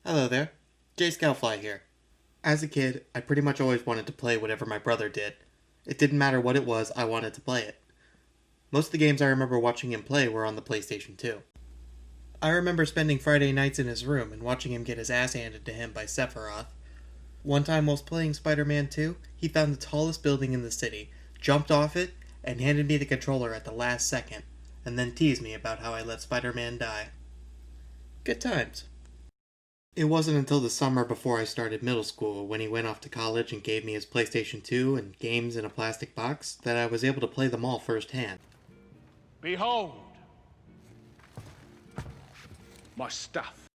Hello there, Jay Scoutfly here. As a kid, I pretty much always wanted to play whatever my brother did. It didn't matter what it was, I wanted to play it. Most of the games I remember watching him play were on the PlayStation 2. I remember spending Friday nights in his room and watching him get his ass handed to him by Sephiroth. One time whilst playing Spider-Man 2, he found the tallest building in the city, jumped off it, and handed me the controller at the last second, and then teased me about how I let Spider-Man die. Good times. It wasn't until the summer before I started middle school, when he went off to college and gave me his PlayStation 2 and games in a plastic box, that I was able to play them all firsthand. Behold! My stuff.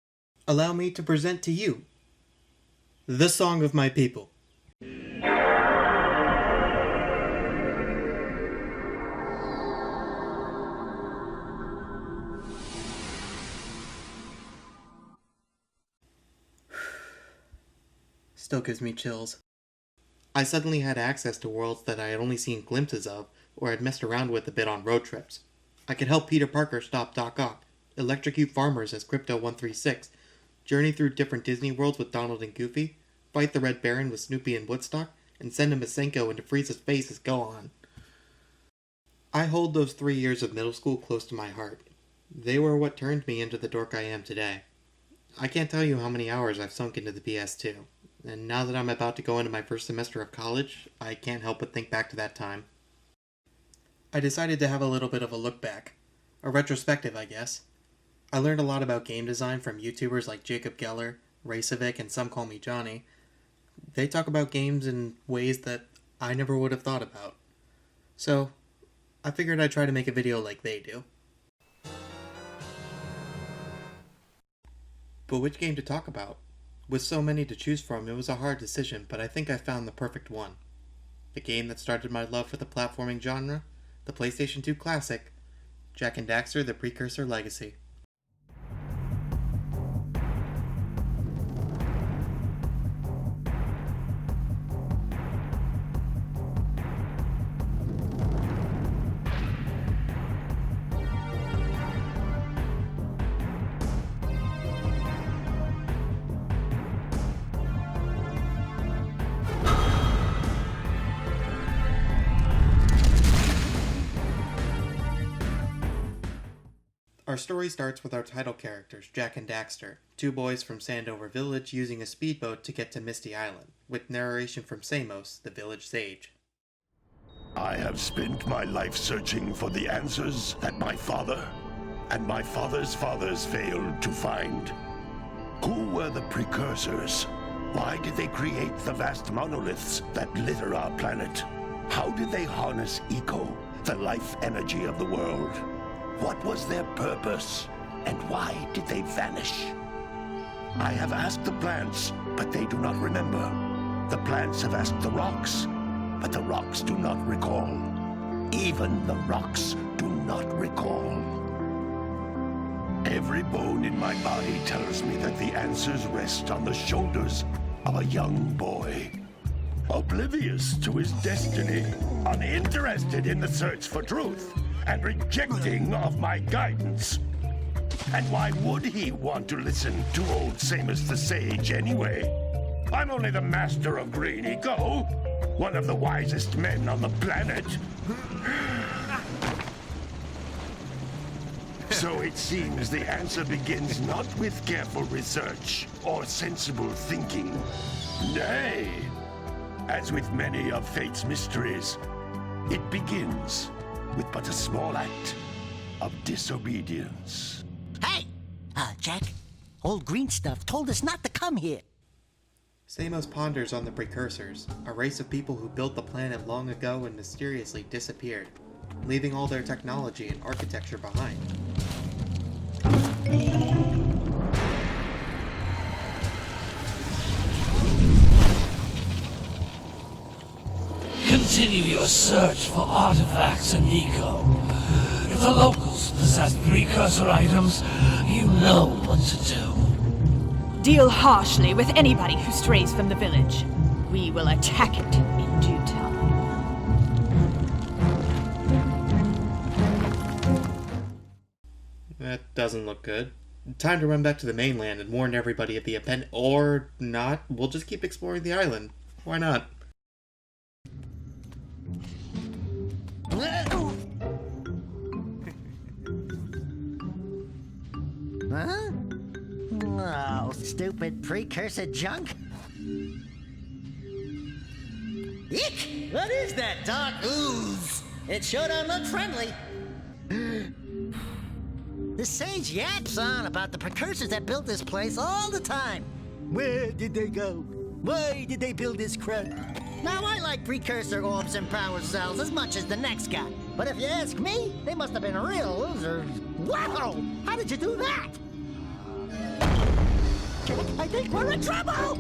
Allow me to present to you the Song of My People. Still gives me chills. I suddenly had access to worlds that I had only seen glimpses of or had messed around with a bit on road trips. I could help Peter Parker stop Doc Ock, electrocute farmers as Crypto-136, journey through different Disney worlds with Donald and Goofy, fight the Red Baron with Snoopy and Woodstock, and send a Masenko into Frieza's face as Gohan. I hold those 3 years of middle school close to my heart. They were what turned me into the dork I am today. I can't tell you how many hours I've sunk into the PS2. And now that I'm about to go into my first semester of college, I can't help but think back to that time. I decided to have a little bit of a look back. A retrospective, I guess. I learned a lot about game design from YouTubers like Jacob Geller, Racevic, and Some Call Me Johnny. They talk about games in ways that I never would have thought about. So, I figured I'd try to make a video like they do. But which game to talk about? With so many to choose from, it was a hard decision, but I think I found the perfect one. The game that started my love for the platforming genre, the PlayStation 2 classic, Jak and Daxter: The Precursor Legacy. Our story starts with our title characters, Jak and Daxter, two boys from Sandover Village using a speedboat to get to Misty Island, with narration from Samos, the village sage. I have spent my life searching for the answers that my father and my father's fathers failed to find. Who were the precursors? Why did they create the vast monoliths that litter our planet? How did they harness eco, the life energy of the world? What was their purpose, and why did they vanish? I have asked the plants, but they do not remember. The plants have asked the rocks, but the rocks do not recall. Even the rocks do not recall. Every bone in my body tells me that the answers rest on the shoulders of a young boy. Oblivious to his destiny, uninterested in the search for truth, and rejecting of my guidance. And why would he want to listen to old Samos the Sage anyway? I'm only the master of green eco, one of the wisest men on the planet. So it seems the answer begins not with careful research or sensible thinking. Nay, as with many of fate's mysteries, it begins with but a small act of disobedience. Hey! Jak, old green stuff told us not to come here. Samos ponders on the Precursors, a race of people who built the planet long ago and mysteriously disappeared, leaving all their technology and architecture behind. Continue your search for artifacts and eco. If the locals possess precursor items, you know what to do. Deal harshly with anybody who strays from the village. We will attack it in due time. That doesn't look good. Time to run back to the mainland and warn everybody of the event, or not. We'll just keep exploring the island. Why not? Huh? Oh, stupid precursor junk. Eek! What is that dark ooze? It sure don't look friendly. The sage yaps on about the precursors that built this place all the time. Where did they go? Why did they build this crap? Now, I like precursor orbs and power cells as much as the next guy. But if you ask me, they must have been real losers. Wow! How did you do that? Jack, I think we're in trouble!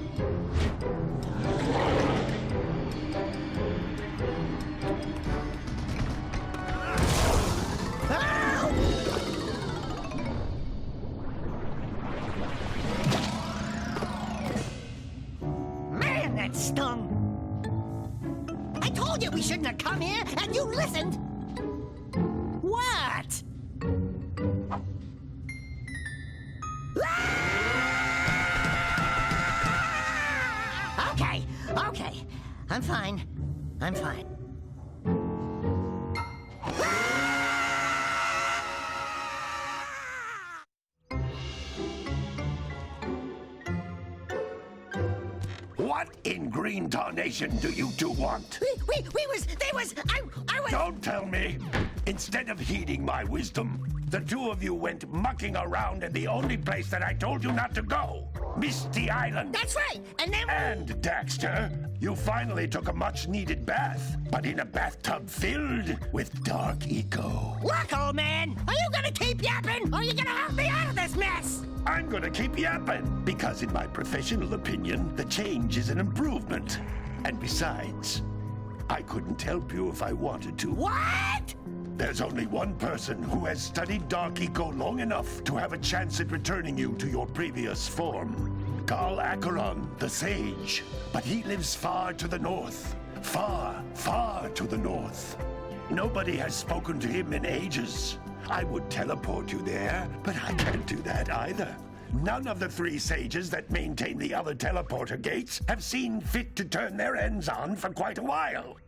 Man, that stung! I told you we shouldn't have come here, and you listened! What? Okay. I'm fine. What in green tarnation do you two want? I was... Don't tell me! Instead of heeding my wisdom, the two of you went mucking around in the only place that I told you not to go. Misty Island. That's right, and then... And, Daxter, you finally took a much-needed bath, but in a bathtub filled with dark eco. Look, old man, are you gonna keep yapping, or are you gonna help me out of this mess? I'm gonna keep yapping, because in my professional opinion, the change is an improvement. And besides, I couldn't help you if I wanted to. What? There's only one person who has studied Dark Eco long enough to have a chance at returning you to your previous form. Carl Acheron, the Sage. But he lives far to the north. Far, far to the north. Nobody has spoken to him in ages. I would teleport you there, but I can't do that either. None of the three sages that maintain the other teleporter gates have seen fit to turn their ends on for quite a while.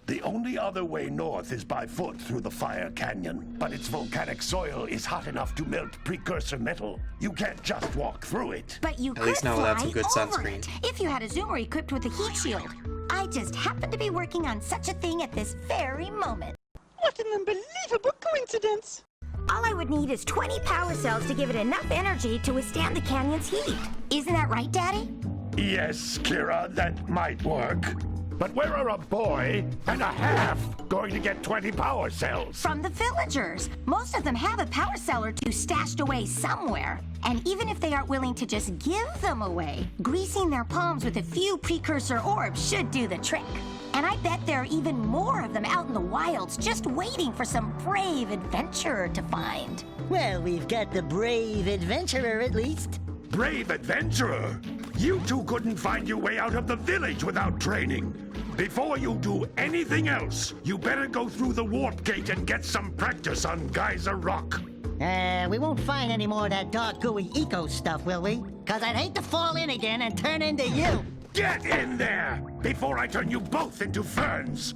The only other way north is by foot through the Fire Canyon, but its volcanic soil is hot enough to melt precursor metal. You can't just walk through it. But you At least could now without fly some good over sunscreen. it if you had a zoomer equipped with a heat shield. I just happen to be working on such a thing at this very moment. What an unbelievable coincidence! All I would need is 20 power cells to give it enough energy to withstand the canyon's heat. Isn't that right, Daddy? Yes, Kira, that might work. But where are a boy and a half going to get 20 power cells? From the villagers. Most of them have a power cell or two stashed away somewhere. And even if they aren't willing to just give them away, greasing their palms with a few precursor orbs should do the trick. And I bet there are even more of them out in the wilds just waiting for some brave adventurer to find. Well, we've got the brave adventurer at least. Brave adventurer! You two couldn't find your way out of the village without training. Before you do anything else, you better go through the warp gate and get some practice on Geyser Rock. We won't find any more of that dark gooey eco stuff, will we? 'Cause I'd hate to fall in again and turn into you. Get in there before I turn you both into ferns.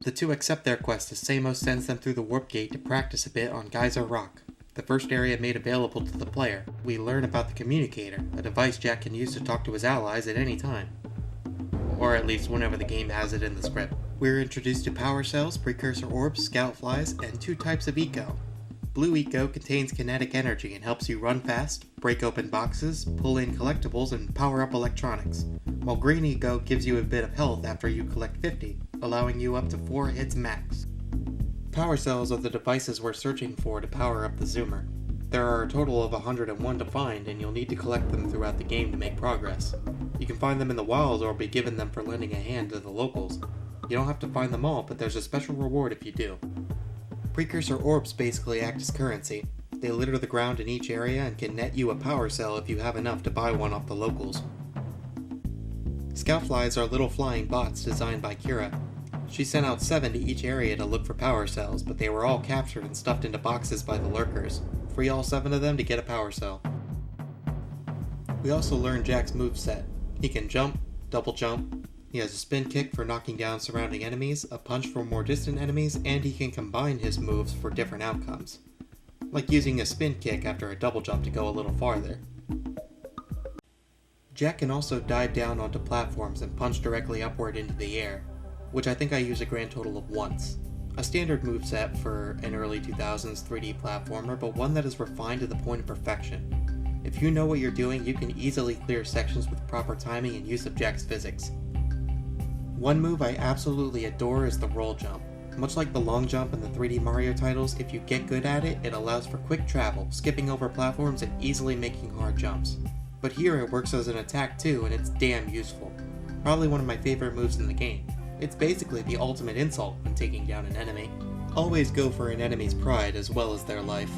The two accept their quest as Samos sends them through the warp gate to practice a bit on Geyser Rock, the first area made available to the player. We learn about the Communicator, a device Jak can use to talk to his allies at any time. Or at least whenever the game has it in the script. We're introduced to power cells, precursor orbs, scout flies, and two types of eco. Blue eco contains kinetic energy and helps you run fast, break open boxes, pull in collectibles, and power up electronics, while green eco gives you a bit of health after you collect 50, allowing you up to 4 hits max. Power cells are the devices we're searching for to power up the zoomer. There are a total of 101 to find, and you'll need to collect them throughout the game to make progress. You can find them in the wilds or be given them for lending a hand to the locals. You don't have to find them all, but there's a special reward if you do. Precursor orbs basically act as currency. They litter the ground in each area and can net you a power cell if you have enough to buy one off the locals. Scout flies are little flying bots designed by Kira. She sent out 7 to each area to look for power cells, but they were all captured and stuffed into boxes by the lurkers. Free all 7 of them to get a power cell. We also learned Jak's moveset. He can jump, double jump, he has a spin kick for knocking down surrounding enemies, a punch for more distant enemies, and he can combine his moves for different outcomes. Like using a spin kick after a double jump to go a little farther. Jak can also dive down onto platforms and punch directly upward into the air, which I think I used a grand total of once. A standard moveset for an early 2000s 3D platformer, but one that is refined to the point of perfection. If you know what you're doing, you can easily clear sections with proper timing and use of Jak's physics. One move I absolutely adore is the roll jump. Much like the long jump in the 3D Mario titles, if you get good at it, it allows for quick travel, skipping over platforms and easily making hard jumps. But here it works as an attack too, and it's damn useful. Probably one of my favorite moves in the game. It's basically the ultimate insult when taking down an enemy. Always go for an enemy's pride as well as their life.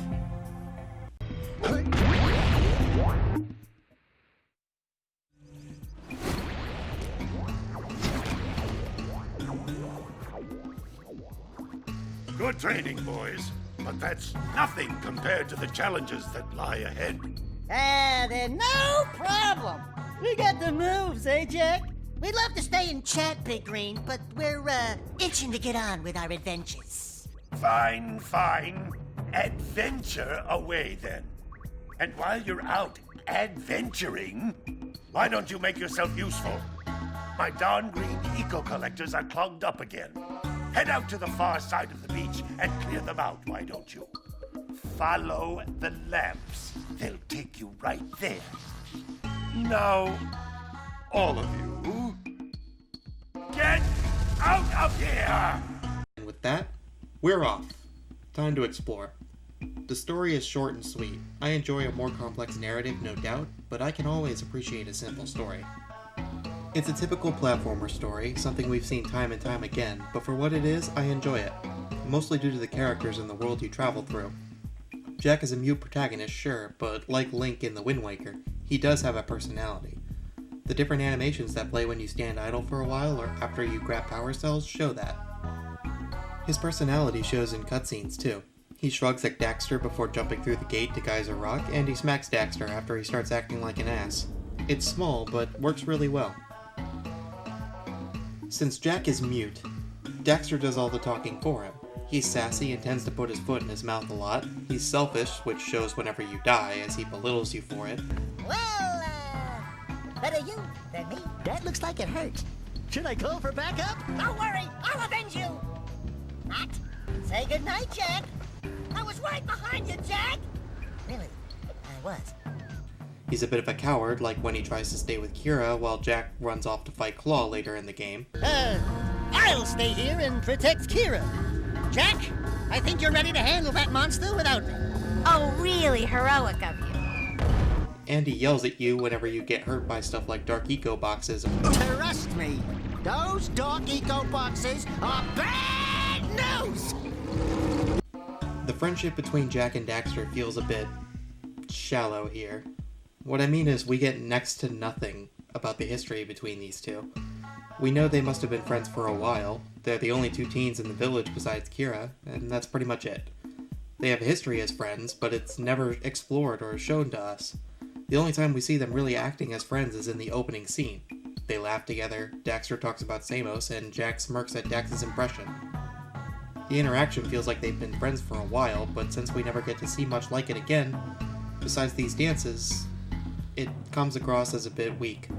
Good training, boys, but that's nothing compared to the challenges that lie ahead. Then no problem. We got the moves, eh, Jak? We'd love to stay and chat, Big Green, but we're, itching to get on with our adventures. Fine. Adventure away, then. And while you're out adventuring, why don't you make yourself useful? My darn green eco-collectors are clogged up again. Head out to the far side of the beach and clear them out, why don't you? Follow the lamps. They'll take you right there. Now, all of you, get out of here! And with that, we're off. Time to explore. The story is short and sweet. I enjoy a more complex narrative, no doubt, but I can always appreciate a simple story. It's a typical platformer story, something we've seen time and time again, but for what it is, I enjoy it. Mostly due to the characters and the world you travel through. Jak is a mute protagonist, sure, but like Link in The Wind Waker, he does have a personality. The different animations that play when you stand idle for a while or after you grab power cells show that. His personality shows in cutscenes too. He shrugs at Daxter before jumping through the gate to Geyser Rock, and he smacks Daxter after he starts acting like an ass. It's small, but works really well. Since Jak is mute, Daxter does all the talking for him. He's sassy and tends to put his foot in his mouth a lot. He's selfish, which shows whenever you die, as he belittles you for it. Well, better you than me. That looks like it hurts. Should I call for backup? Don't worry, I'll avenge you. Not. Say goodnight, Jak. I was right behind you, Jak. Really, I was. He's a bit of a coward, like when he tries to stay with Kira while Jak runs off to fight Claw later in the game. I'll stay here and protect Kira. Jak, I think you're ready to handle that monster without me. Oh, really heroic of you. And he yells at you whenever you get hurt by stuff like Dark Eco boxes. Trust me, those Dark Eco boxes are bad news! The friendship between Jak and Daxter feels a bit shallow here. What I mean is we get next to nothing about the history between these two. We know they must have been friends for a while. They're the only 2 teens in the village besides Kira, and that's pretty much it. They have a history as friends, but it's never explored or shown to us. The only time we see them really acting as friends is in the opening scene. They laugh together, Daxter talks about Samos, and Jak smirks at Dax's impression. The interaction feels like they've been friends for a while, but since we never get to see much like it again, besides these dances, it comes across as a bit weak.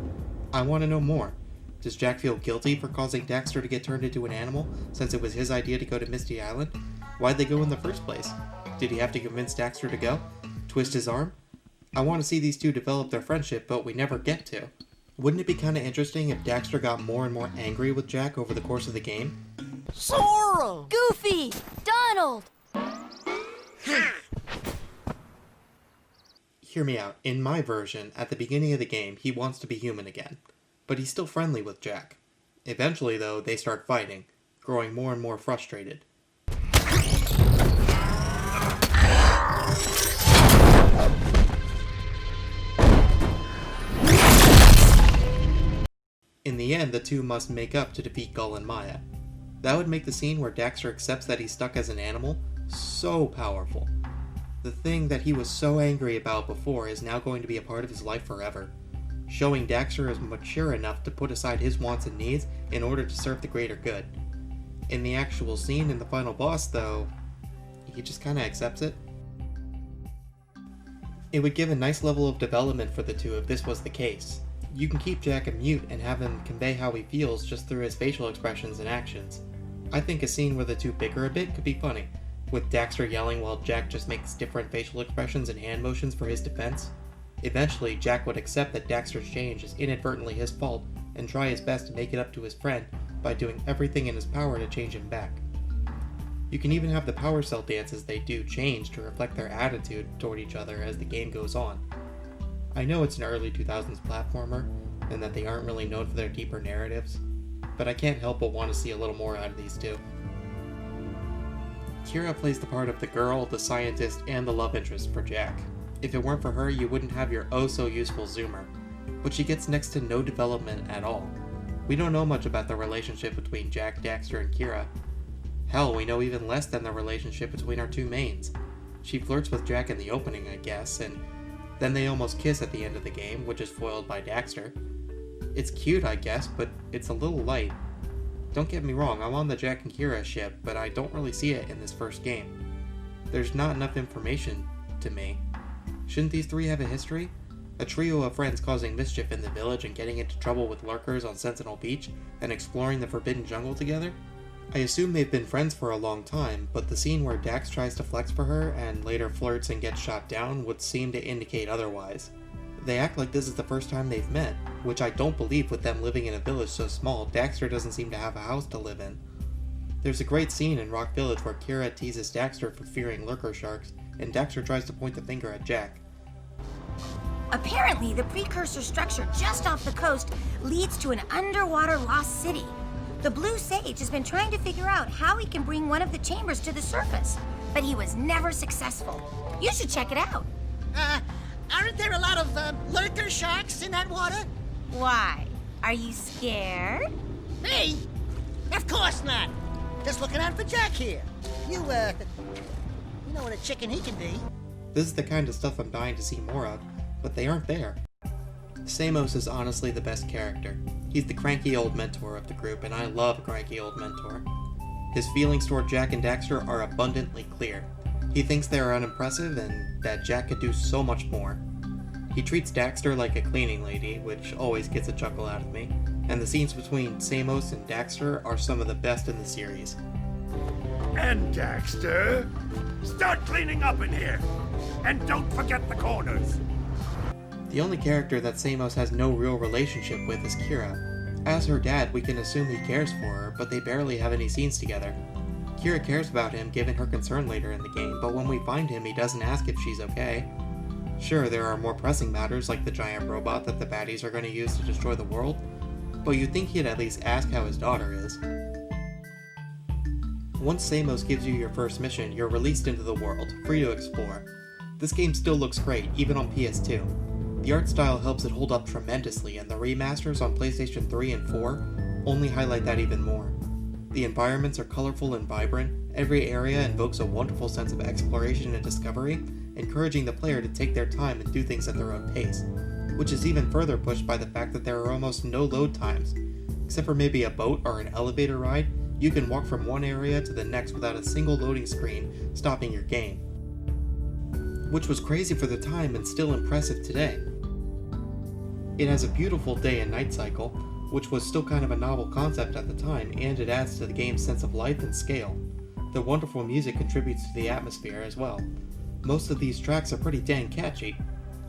I want to know more. Does Jak feel guilty for causing Daxter to get turned into an animal, since it was his idea to go to Misty Island? Why'd they go in the first place? Did he have to convince Daxter to go? Twist his arm? I want to see these two develop their friendship, but we never get to. Wouldn't it be kinda interesting if Daxter got more and more angry with Jak over the course of the game? Sora! Goofy! Donald! Hear me out. In my version, at the beginning of the game, he wants to be human again. But he's still friendly with Jak. Eventually, though, they start fighting, growing more and more frustrated. In the end, the two must make up to defeat Gull and Maya. That would make the scene where Daxter accepts that he's stuck as an animal so powerful. The thing that he was so angry about before is now going to be a part of his life forever, showing Daxter is mature enough to put aside his wants and needs in order to serve the greater good. In the actual scene in the final boss, though, he just kinda accepts it. It would give a nice level of development for the two if this was the case. You can keep Jak a mute and have him convey how he feels just through his facial expressions and actions. I think a scene where the two bicker a bit could be funny, with Daxter yelling while Jak just makes different facial expressions and hand motions for his defense. Eventually, Jak would accept that Daxter's change is inadvertently his fault and try his best to make it up to his friend by doing everything in his power to change him back. You can even have the power cell dances they do change to reflect their attitude toward each other as the game goes on. I know it's an early 2000s platformer, and that they aren't really known for their deeper narratives, but I can't help but want to see a little more out of these two. Kira plays the part of the girl, the scientist, and the love interest for Jak. If it weren't for her, you wouldn't have your oh-so-useful Zoomer, but she gets next to no development at all. We don't know much about the relationship between Jak, Daxter, and Kira. Hell, we know even less than the relationship between our two mains. She flirts with Jak in the opening, I guess, and then they almost kiss at the end of the game, which is foiled by Daxter. It's cute, I guess, but it's a little light. Don't get me wrong, I'm on the Jak and Kira ship, but I don't really see it in this first game. There's not enough information, to me. Shouldn't these three have a history? A trio of friends causing mischief in the village and getting into trouble with lurkers on Sentinel Beach, and exploring the Forbidden Jungle together? I assume they've been friends for a long time, but the scene where Dax tries to flex for her and later flirts and gets shot down would seem to indicate otherwise. They act like this is the first time they've met, which I don't believe with them living in a village so small. Daxter doesn't seem to have a house to live in. There's a great scene in Rock Village where Kira teases Daxter for fearing lurker sharks, and Daxter tries to point the finger at Jak. Apparently, the precursor structure just off the coast leads to an underwater lost city. The Blue Sage has been trying to figure out how he can bring one of the chambers to the surface, but he was never successful. You should check it out. Aren't there a lot of lurker sharks in that water? Why? Are you scared? Me? Of course not. Just looking out for Jak here. You know what a chicken he can be. This is the kind of stuff I'm dying to see more of, but they aren't there. Samos is honestly the best character. He's the cranky old mentor of the group, and I love a cranky old mentor. His feelings toward Jak and Daxter are abundantly clear. He thinks they are unimpressive and that Jak could do so much more. He treats Daxter like a cleaning lady, which always gets a chuckle out of me, and the scenes between Samos and Daxter are some of the best in the series. And Daxter, start cleaning up in here. And don't forget the corners. The only character that Samos has no real relationship with is Kira. As her dad, we can assume he cares for her, but they barely have any scenes together. Kira cares about him given her concern later in the game, but when we find him, he doesn't ask if she's okay. Sure, there are more pressing matters like the giant robot that the baddies are going to use to destroy the world, but you'd think he'd at least ask how his daughter is. Once Samos gives you your first mission, you're released into the world, free to explore. This game still looks great, even on PS2. The art style helps it hold up tremendously, and the remasters on PlayStation 3 and 4 only highlight that even more. The environments are colorful and vibrant, every area invokes a wonderful sense of exploration and discovery, encouraging the player to take their time and do things at their own pace, which is even further pushed by the fact that there are almost no load times. Except for maybe a boat or an elevator ride, you can walk from one area to the next without a single loading screen stopping your game. Which was crazy for the time and still impressive today. It has a beautiful day and night cycle, which was still kind of a novel concept at the time, and it adds to the game's sense of life and scale. The wonderful music contributes to the atmosphere as well. Most of these tracks are pretty dang catchy.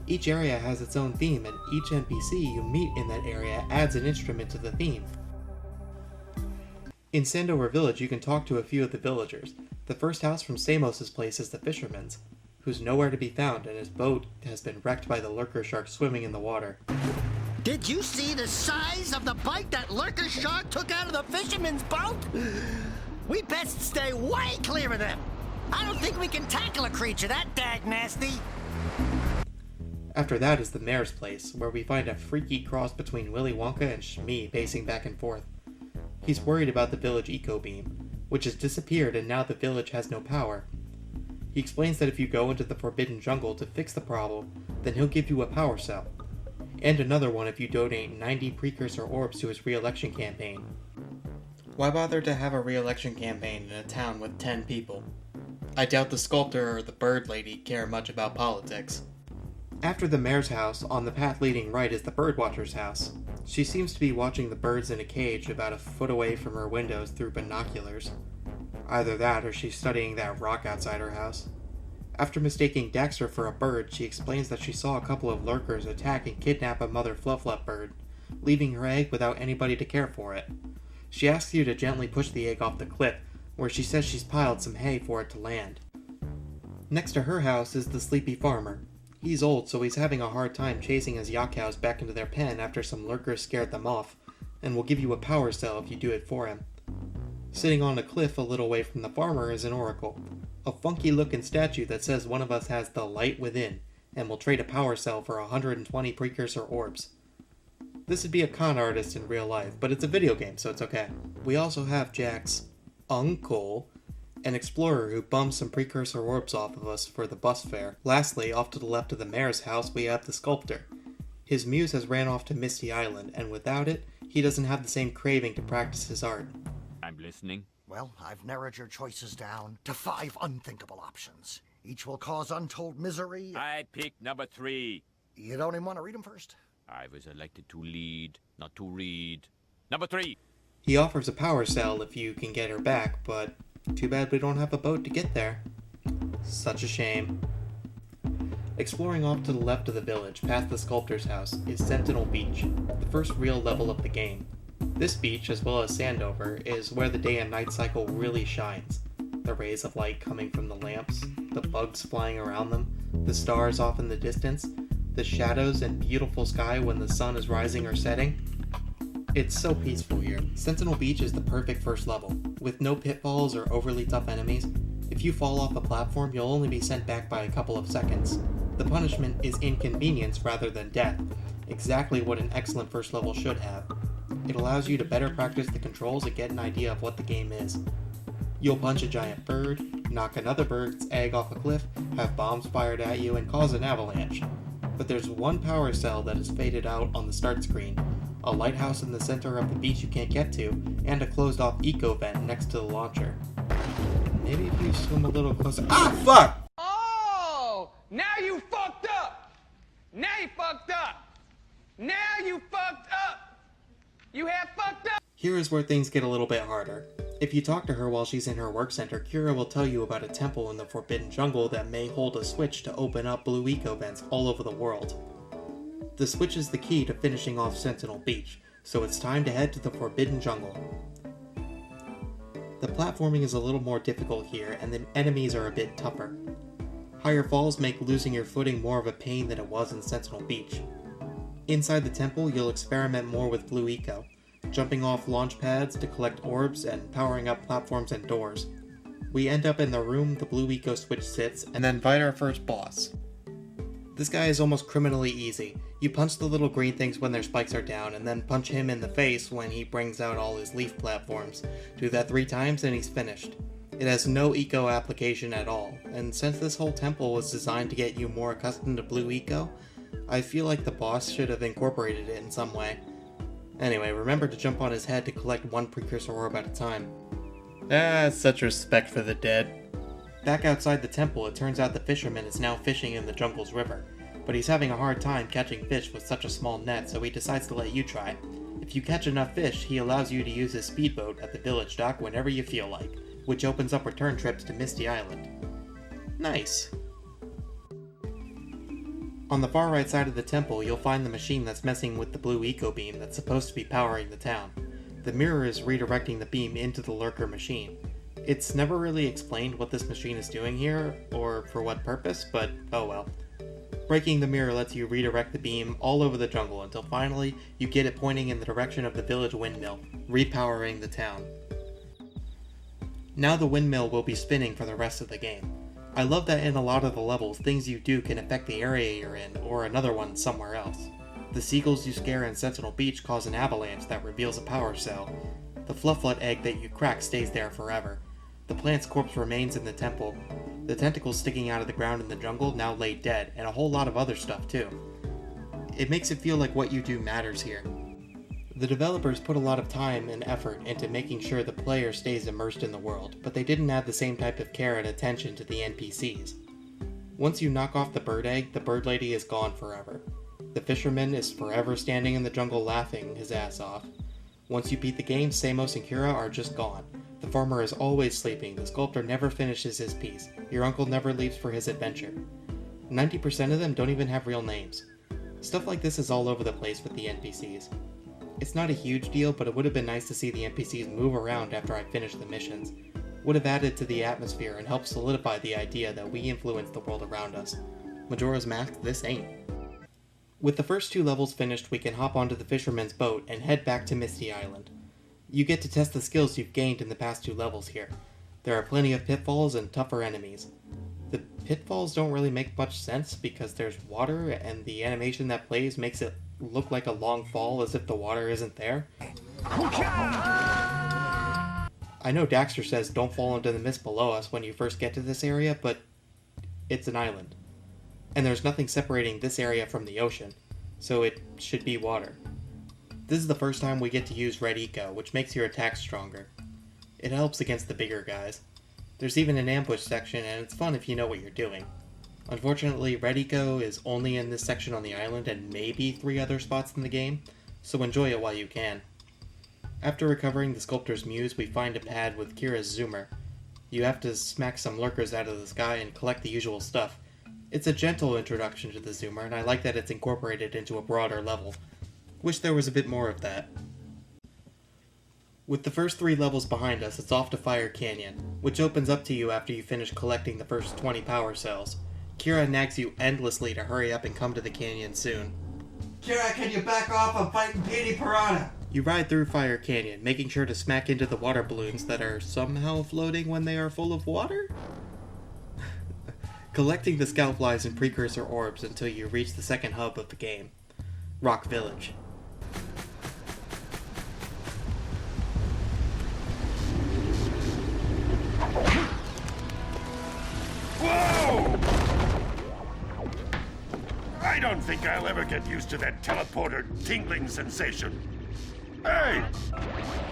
Each area has its own theme, and each NPC you meet in that area adds an instrument to the theme. In Sandover Village, you can talk to a few of the villagers. The first house from Samos' place is the fisherman's, who's nowhere to be found, and his boat has been wrecked by the lurker shark swimming in the water. Did you see the size of the bite that lurker shark took out of the fisherman's boat? We best stay way clear of them. I don't think we can tackle a creature that dag nasty. After that is the mayor's place, where we find a freaky cross between Willy Wonka and Shmi pacing back and forth. He's worried about the village eco beam, which has disappeared and now the village has no power. He explains that if you go into the Forbidden Jungle to fix the problem, then he'll give you a power cell. And another one if you donate 90 precursor orbs to his re-election campaign. Why bother to have a re-election campaign in a town with 10 people? I doubt the sculptor or the bird lady care much about politics. After the mayor's house, on the path leading right is the birdwatcher's house. She seems to be watching the birds in a cage about a foot away from her windows through binoculars. Either that or she's studying that rock outside her house. After mistaking Daxter for a bird, she explains that she saw a couple of lurkers attack and kidnap a mother fluffluff bird, leaving her egg without anybody to care for it. She asks you to gently push the egg off the cliff, where she says she's piled some hay for it to land. Next to her house is the sleepy farmer. He's old, so he's having a hard time chasing his yak cows back into their pen after some lurkers scared them off, and will give you a power cell if you do it for him. Sitting on a cliff a little way from the farmer is an oracle, a funky-looking statue that says one of us has the light within, and will trade a power cell for 120 precursor orbs. This would be a con artist in real life, but it's a video game, so it's okay. We also have Jack's uncle, an explorer who bums some precursor orbs off of us for the bus fare. Lastly, off to the left of the mayor's house, we have the sculptor. His muse has ran off to Misty Island, and without it, he doesn't have the same craving to practice his art. I'm listening. Well, I've narrowed your choices down to 5 unthinkable options. Each will cause untold misery. I picked number 3. You don't even want to read them first? I was elected to lead, not to read. Number 3. He offers a power cell if you can get her back, but too bad we don't have a boat to get there. Such a shame. Exploring off to the left of the village, past the sculptor's house, is Sentinel Beach, the first real level of the game. This beach, as well as Sandover, is where the day and night cycle really shines. The rays of light coming from the lamps, the bugs flying around them, the stars off in the distance, the shadows and beautiful sky when the sun is rising or setting. It's so peaceful here. Sentinel Beach is the perfect first level. With no pitfalls or overly tough enemies, if you fall off a platform, you'll only be sent back by a couple of seconds. The punishment is inconvenience rather than death, exactly what an excellent first level should have. It allows you to better practice the controls and get an idea of what the game is. You'll punch a giant bird, knock another bird's egg off a cliff, have bombs fired at you, and cause an avalanche. But there's one power cell that is faded out on the start screen, a lighthouse in the center of the beach you can't get to, and a closed-off eco vent next to the launcher. Maybe if you swim a little closer— Ah, fuck! Oh! Now you fucked up! Now you fucked up! Now you fucked up! You have fucked up! Here is where things get a little bit harder. If you talk to her while she's in her work center, Kira will tell you about a temple in the Forbidden Jungle that may hold a switch to open up blue eco vents all over the world. The switch is the key to finishing off Sentinel Beach, so it's time to head to the Forbidden Jungle. The platforming is a little more difficult here, and the enemies are a bit tougher. Higher falls make losing your footing more of a pain than it was in Sentinel Beach. Inside the temple, you'll experiment more with blue eco, jumping off launch pads to collect orbs and powering up platforms and doors. We end up in the room the blue eco switch sits, and then fight our first boss. This guy is almost criminally easy. You punch the little green things when their spikes are down, and then punch him in the face when he brings out all his leaf platforms. Do that 3 times and he's finished. It has no eco application at all, and since this whole temple was designed to get you more accustomed to blue eco, I feel like the boss should have incorporated it in some way. Anyway, remember to jump on his head to collect 1 precursor orb at a time. Such respect for the dead. Back outside the temple, it turns out the fisherman is now fishing in the jungle's river, but he's having a hard time catching fish with such a small net, so he decides to let you try. If you catch enough fish, he allows you to use his speedboat at the village dock whenever you feel like, which opens up return trips to Misty Island. Nice. On the far right side of the temple, you'll find the machine that's messing with the blue eco beam that's supposed to be powering the town. The mirror is redirecting the beam into the lurker machine. It's never really explained what this machine is doing here, or for what purpose, but oh well. Breaking the mirror lets you redirect the beam all over the jungle until finally you get it pointing in the direction of the village windmill, repowering the town. Now the windmill will be spinning for the rest of the game. I love that in a lot of the levels, things you do can affect the area you're in, or another one somewhere else. The seagulls you scare in Sentinel Beach cause an avalanche that reveals a power cell, The Flufflet egg that you crack stays there forever. The plant's corpse remains in the temple. The tentacles sticking out of the ground in the jungle now lay dead, and a whole lot of other stuff too. It makes it feel like what you do matters here. The developers put a lot of time and effort into making sure the player stays immersed in the world, but they didn't add the same type of care and attention to the NPCs. Once you knock off the bird egg, the bird lady is gone forever. The fisherman is forever standing in the jungle laughing his ass off. Once you beat the game, Samos and Kira are just gone. The farmer is always sleeping, the sculptor never finishes his piece, your uncle never leaves for his adventure. 90% of them don't even have real names. Stuff like this is all over the place with the NPCs. It's not a huge deal, but it would have been nice to see the NPCs move around after I finished the missions. Would have added to the atmosphere and helped solidify the idea that we influence the world around us. Majora's Mask, this ain't. With the first 2 levels finished, we can hop onto the fisherman's boat and head back to Misty Island. You get to test the skills you've gained in the past 2 levels here. There are plenty of pitfalls and tougher enemies. The pitfalls don't really make much sense because there's water and the animation that plays makes it look like a long fall as if the water isn't there. I know Daxter says don't fall into the mist below us when you first get to this area, but it's an island. And there's nothing separating this area from the ocean, so it should be water. This is the first time we get to use Red Eco, which makes your attacks stronger. It helps against the bigger guys. There's even an ambush section, and it's fun if you know what you're doing. Unfortunately, Red Eco is only in this section on the island and maybe 3 other spots in the game, so enjoy it while you can. After recovering the Sculptor's Muse, we find a pad with Kira's Zoomer. You have to smack some lurkers out of the sky and collect the usual stuff. It's a gentle introduction to the Zoomer, and I like that it's incorporated into a broader level. Wish there was a bit more of that. With the first 3 levels behind us, it's off to Fire Canyon, which opens up to you after you finish collecting the first 20 power cells. Kira nags you endlessly to hurry up and come to the canyon soon. Kira, can you back off? I'm fighting Petey Piranha! You ride through Fire Canyon, making sure to smack into the water balloons that are somehow floating when they are full of water? Collecting the Scoutflies and Precursor Orbs until you reach the second hub of the game, Rock Village. Whoa! I don't think I'll ever get used to that teleporter tingling sensation. Hey!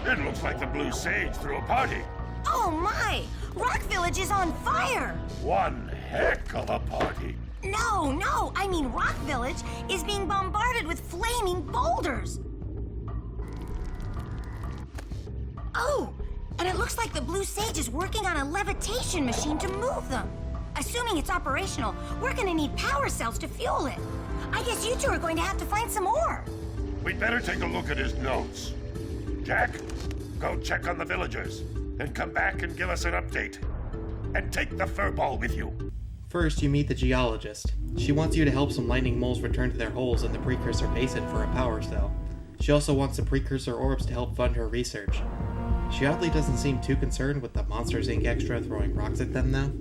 It looks like the Blue Sage threw a party. Oh my! Rock Village is on fire! One heck of a party. No, I mean Rock Village is being bombarded with flaming boulders. Oh, and it looks like the Blue Sage is working on a levitation machine to move them. Assuming it's operational, we're gonna need power cells to fuel it. I guess you 2 are going to have to find some more. We'd better take a look at his notes. Jack, go check on the villagers, and come back and give us an update. And take the furball with you. First, you meet the geologist. She wants you to help some lightning moles return to their holes in the Precursor Basin for a power cell. She also wants the Precursor Orbs to help fund her research. She oddly doesn't seem too concerned with the Monsters Inc. extra throwing rocks at them, though.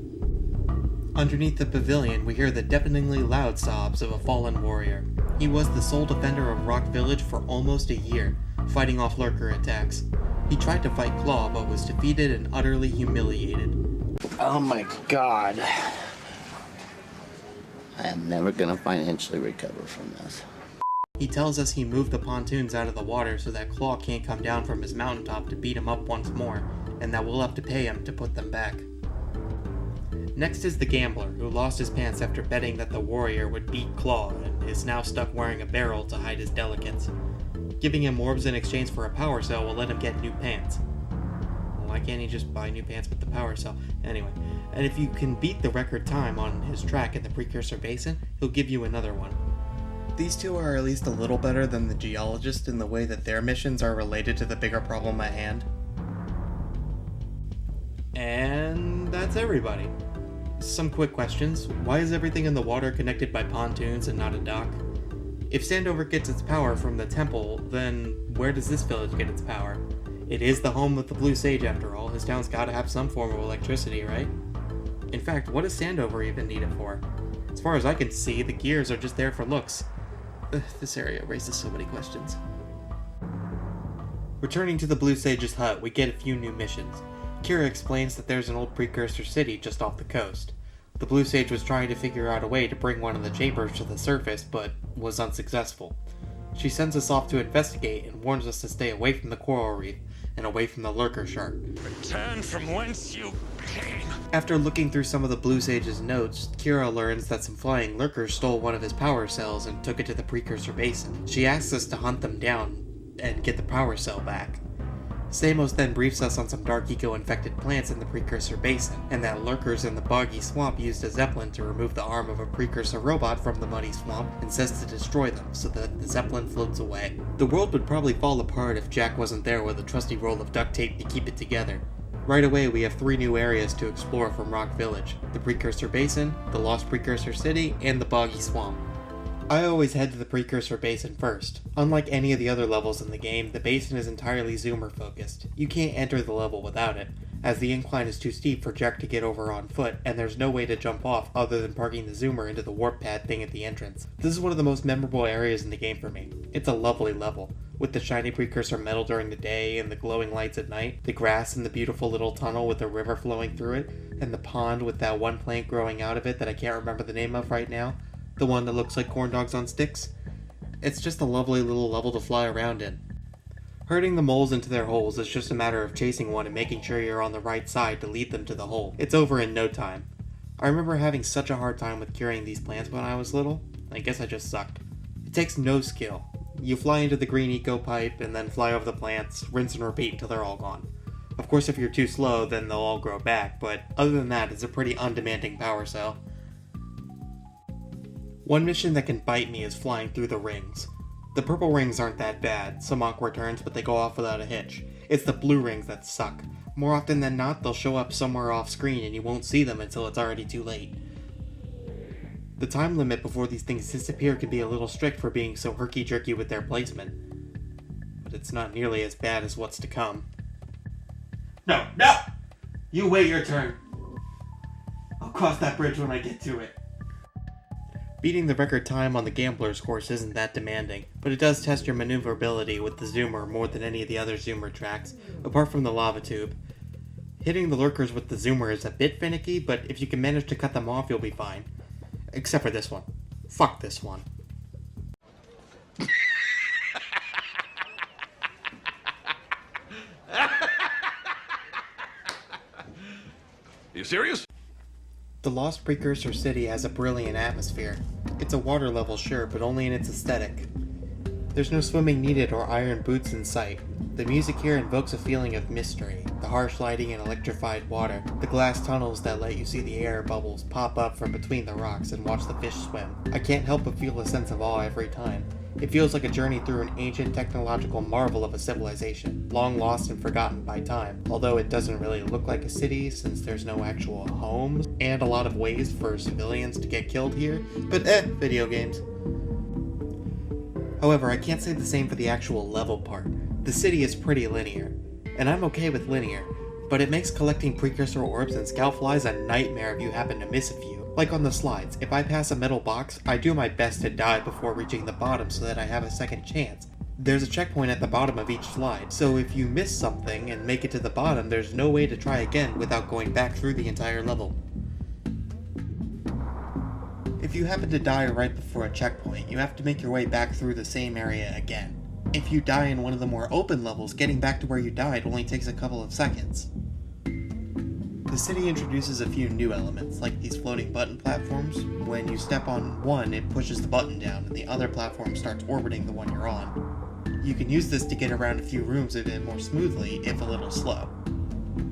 Underneath the pavilion, we hear the deafeningly loud sobs of a fallen warrior. He was the sole defender of Rock Village for almost a year, fighting off lurker attacks. He tried to fight Claw, but was defeated and utterly humiliated. Oh my god. I am never gonna financially recover from this. He tells us he moved the pontoons out of the water so that Claw can't come down from his mountaintop to beat him up once more, and that we'll have to pay him to put them back. Next is the gambler, who lost his pants after betting that the warrior would beat Claw, and is now stuck wearing a barrel to hide his delicates. Giving him orbs in exchange for a power cell will let him get new pants. Why can't he just buy new pants with the power cell? Anyway, and if you can beat the record time on his track in the Precursor Basin, he'll give you another one. These 2 are at least a little better than the geologist in the way that their missions are related to the bigger problem at hand. And that's everybody. Some quick questions. Why is everything in the water connected by pontoons and not a dock? If Sandover gets its power from the temple, then where does this village get its power? It is the home of the Blue Sage after all. His town's gotta have some form of electricity, right? In fact, what does Sandover even need it for? As far as I can see, the gears are just there for looks. This area raises so many questions. Returning to the Blue Sage's hut, we get a few new missions. Kira explains that there's an old precursor city just off the coast. The Blue Sage was trying to figure out a way to bring one of the chambers to the surface, but was unsuccessful. She sends us off to investigate and warns us to stay away from the coral reef and away from the lurker shark. Return from whence you came. After looking through some of the Blue Sage's notes, Kira learns that some flying lurkers stole one of his power cells and took it to the precursor basin. She asks us to hunt them down and get the power cell back. Samos then briefs us on some dark eco-infected plants in the precursor basin, and that lurkers in the boggy swamp used a zeppelin to remove the arm of a precursor robot from the muddy swamp and says to destroy them so that the zeppelin floats away. The world would probably fall apart if Jack wasn't there with a trusty roll of duct tape to keep it together. Right away we have 3 new areas to explore from Rock Village: the precursor basin, the lost precursor city, and the boggy swamp. I always head to the precursor basin first. Unlike any of the other levels in the game, the basin is entirely zoomer focused. You can't enter the level without it, as the incline is too steep for Jack to get over on foot, and there's no way to jump off other than parking the zoomer into the warp pad thing at the entrance. This is one of the most memorable areas in the game for me. It's a lovely level, with the shiny precursor metal during the day and the glowing lights at night, the grass and the beautiful little tunnel with the river flowing through it, and the pond with that one plant growing out of it that I can't remember the name of right now. The one that looks like corn dogs on sticks. It's just a lovely little level to fly around in. Herding the moles into their holes is just a matter of chasing one and making sure you're on the right side to lead them to the hole. It's over in no time. I remember having such a hard time with curing these plants when I was little. I guess I just sucked. It takes no skill. You fly into the green eco pipe and then fly over the plants, rinse and repeat until they're all gone. Of course, if you're too slow, then they'll all grow back, but other than that, it's a pretty undemanding power cell. One mission that can bite me is flying through the rings. The purple rings aren't that bad, some awkward turns, but they go off without a hitch. It's the blue rings that suck. More often than not, they'll show up somewhere off screen and you won't see them until it's already too late. The time limit before these things disappear can be a little strict for being so herky-jerky with their placement. But it's not nearly as bad as what's to come. No, no! You wait your turn. I'll cross that bridge when I get to it. Beating the record time on the Gambler's course isn't that demanding, but it does test your maneuverability with the zoomer more than any of the other zoomer tracks, apart from the lava tube. Hitting the lurkers with the zoomer is a bit finicky, but if you can manage to cut them off, you'll be fine. Except for this one. Fuck this one. You serious? The Lost Precursor City has a brilliant atmosphere. It's a water level, sure, but only in its aesthetic. There's no swimming needed or iron boots in sight. The music here invokes a feeling of mystery, the harsh lighting and electrified water, the glass tunnels that let you see the air bubbles pop up from between the rocks and watch the fish swim. I can't help but feel a sense of awe every time. It feels like a journey through an ancient technological marvel of a civilization, long lost and forgotten by time, although it doesn't really look like a city since there's no actual homes, and a lot of ways for civilians to get killed here, but video games. However, I can't say the same for the actual level part. The city is pretty linear, and I'm okay with linear, but it makes collecting precursor orbs and scout flies a nightmare if you happen to miss a few. Like on the slides, if I pass a metal box, I do my best to die before reaching the bottom so that I have a second chance. There's a checkpoint at the bottom of each slide, so if you miss something and make it to the bottom, there's no way to try again without going back through the entire level. If you happen to die right before a checkpoint, you have to make your way back through the same area again. If you die in one of the more open levels, getting back to where you died only takes a couple of seconds. The city introduces a few new elements, like these floating button platforms. When you step on one, it pushes the button down, and the other platform starts orbiting the one you're on. You can use this to get around a few rooms a bit more smoothly, if a little slow.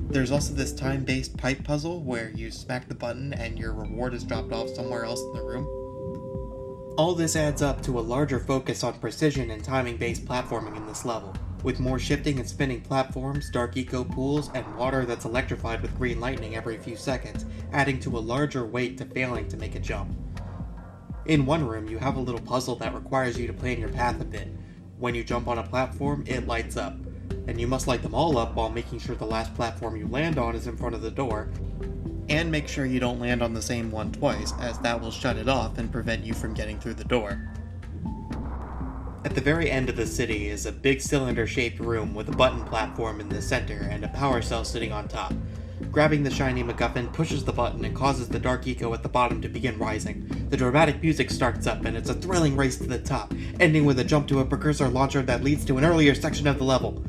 There's also this time-based pipe puzzle, where you smack the button and your reward is dropped off somewhere else in the room. All this adds up to a larger focus on precision and timing-based platforming in this level, with more shifting and spinning platforms, dark eco pools, and water that's electrified with green lightning every few seconds, adding to a larger weight to failing to make a jump. In one room, you have a little puzzle that requires you to plan your path a bit. When you jump on a platform, it lights up, and you must light them all up while making sure the last platform you land on is in front of the door, and make sure you don't land on the same one twice, as that will shut it off and prevent you from getting through the door. At the very end of the city is a big cylinder-shaped room with a button platform in the center and a power cell sitting on top. Grabbing the shiny MacGuffin pushes the button and causes the dark eco at the bottom to begin rising. The dramatic music starts up and it's a thrilling race to the top, ending with a jump to a precursor launcher that leads to an earlier section of the level.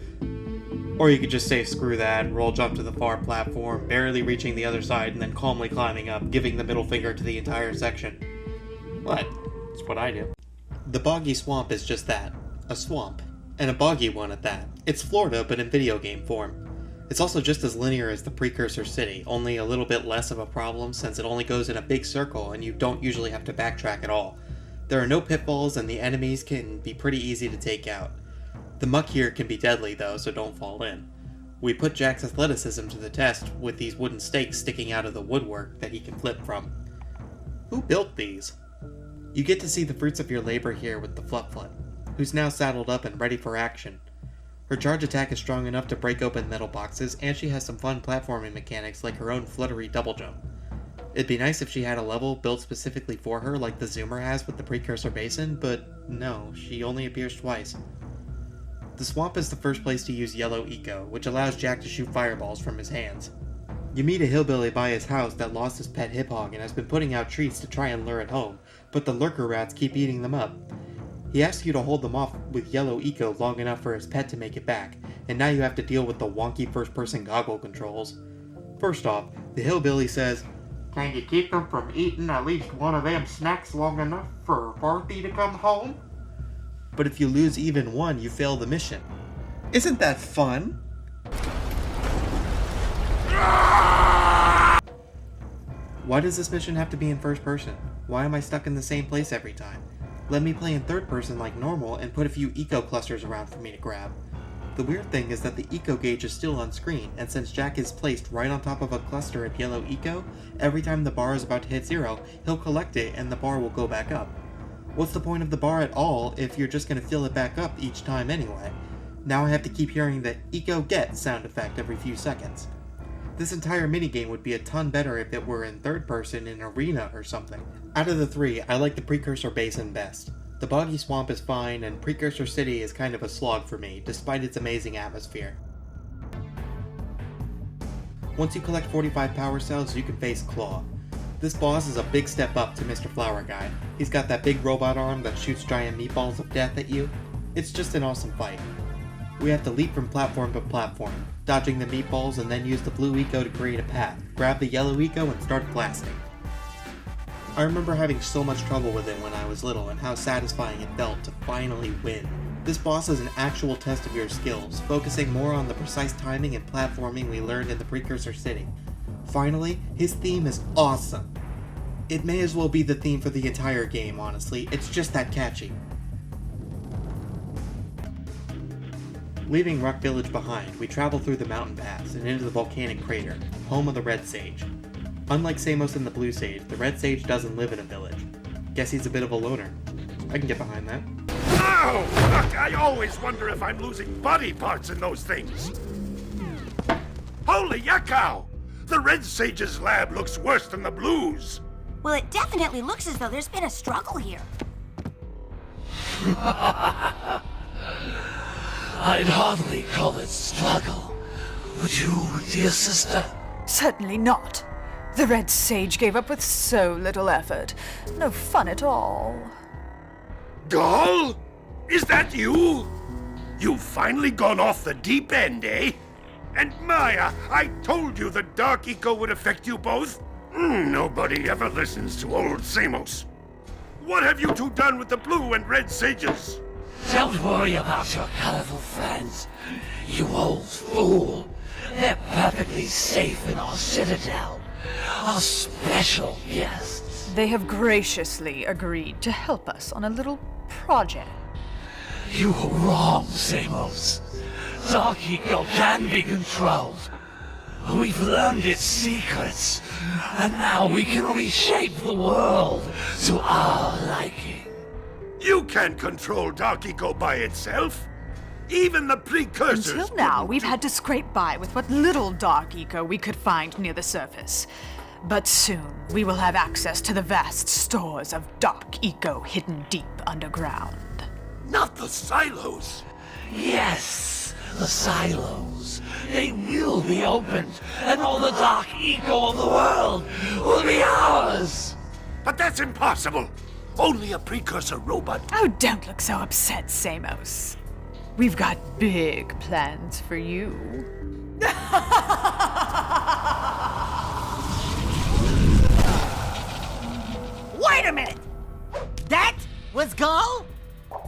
Or you could just say screw that, roll jump to the far platform, barely reaching the other side and then calmly climbing up, giving the middle finger to the entire section. What? It's what I do. The boggy swamp is just that, a swamp, and a boggy one at that. It's Florida, but in video game form. It's also just as linear as the precursor city, only a little bit less of a problem since it only goes in a big circle and you don't usually have to backtrack at all. There are no pitfalls and the enemies can be pretty easy to take out. The muck here can be deadly though, so don't fall in. We put Jack's athleticism to the test with these wooden stakes sticking out of the woodwork that he can flip from. Who built these? You get to see the fruits of your labor here with the Flip-Flip, who's now saddled up and ready for action. Her charge attack is strong enough to break open metal boxes, and she has some fun platforming mechanics like her own fluttery double jump. It'd be nice if she had a level built specifically for her like the Zoomer has with the Precursor Basin, but no, she only appears twice. The swamp is the first place to use yellow eco, which allows Jack to shoot fireballs from his hands. You meet a hillbilly by his house that lost his pet hip hog and has been putting out treats to try and lure it home, but the lurker rats keep eating them up. He asks you to hold them off with yellow eco long enough for his pet to make it back, and now you have to deal with the wonky first-person goggle controls. First off, the hillbilly says, "Can you keep them from eating at least one of them snacks long enough for Barthy to come home?" But if you lose even one, you fail the mission. Isn't that fun? Why does this mission have to be in first person? Why am I stuck in the same place every time? Let me play in third person like normal and put a few eco clusters around for me to grab. The weird thing is that the eco gauge is still on screen, and since Jack is placed right on top of a cluster of yellow eco, every time the bar is about to hit 0, he'll collect it and the bar will go back up. What's the point of the bar at all if you're just going to fill it back up each time anyway? Now I have to keep hearing the eco get sound effect every few seconds. This entire minigame would be a ton better if it were in third person in arena or something. Out of the three, I like the Precursor Basin best. The boggy swamp is fine, and Precursor City is kind of a slog for me, despite its amazing atmosphere. Once you collect 45 power cells, you can face Claw. This boss is a big step up to Mr. Flower Guy. He's got that big robot arm that shoots giant meatballs of death at you. It's just an awesome fight. We have to leap from platform to platform, dodging the meatballs and then use the blue eco to create a path, grab the yellow eco and start blasting. I remember having so much trouble with it when I was little and how satisfying it felt to finally win. This boss is an actual test of your skills, focusing more on the precise timing and platforming we learned in the Precursor City. Finally, his theme is awesome. It may as well be the theme for the entire game, honestly, it's just that catchy. Leaving Rock Village behind, we travel through the mountain paths and into the volcanic crater, home of the Red Sage. Unlike Samos and the Blue Sage, the Red Sage doesn't live in a village. Guess he's a bit of a loner. I can get behind that. Ow! Fuck, I always wonder if I'm losing body parts in those things. Holy yakkow! The Red Sage's lab looks worse than the Blue's. Well, it definitely looks as though there's been a struggle here. I'd hardly call it struggle. Would you, dear sister? Certainly not. The Red Sage gave up with so little effort. No fun at all. Doll? Is that you? You've finally gone off the deep end, eh? And Maya, I told you the dark eco would affect you both. Nobody ever listens to old Samos. What have you two done with the Blue and Red Sages? Don't worry about your colorful friends, you old fool. They're perfectly safe in our citadel, our special guests. They have graciously agreed to help us on a little project. You were wrong, Samos. Dark eco can be controlled. We've learned its secrets, and now we can reshape the world to our liking. You can't control dark eco by itself. Even the precursors. Until now, we've had to scrape by with what little dark eco we could find near the surface. But soon, we will have access to the vast stores of dark eco hidden deep underground. Not the silos! Yes, the silos. They will be opened, and all the dark eco of the world will be ours! But that's impossible! Only a precursor robot. Oh, don't look so upset, Samos. We've got big plans for you. Wait a minute! That was Gull?